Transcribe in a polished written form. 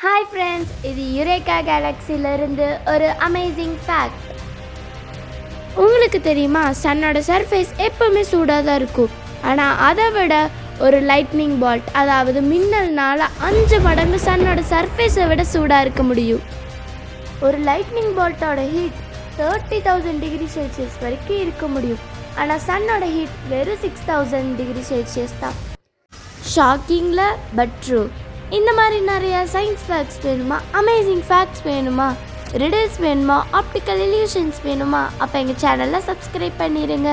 Hi friends, இது eureka கேலக்ஸிலிருந்து ஒரு amazing fact. உங்களுக்கு தெரியுமா, சன்னோட சர்ஃபேஸ் எப்பவுமே சூடாக தான் இருக்கும். ஆனால் அதை விட ஒரு லைட்னிங் பால்ட், அதாவது மின்னல்னால 5 மடங்கு சன்னோட சர்ஃபேஸை விட சூடாக இருக்க முடியும். ஒரு லைட்னிங் பால்ட்டோட ஹீட் 30,000 டிகிரி செல்சியஸ் வரைக்கும் இருக்க முடியும். ஆனால் சன்னோட ஹீட் வெறும் 6,000 டிகிரி செல்சியஸ் தான். ஷாக்கிங்கில் பட் ட்ரூ. இந்த மாதிரி நிறையா சயின்ஸ் ஃபேக்ட்ஸ் வேணுமா, அமேசிங் ஃபேக்ட்ஸ் வேணுமா, ரிடில்ஸ் வேணுமா, ஆப்டிக்கல் இல்யூஷன்ஸ் வேணுமா, அப்போ எங்கள் சேனலில் சப்ஸ்கிரைப் பண்ணிடுங்க.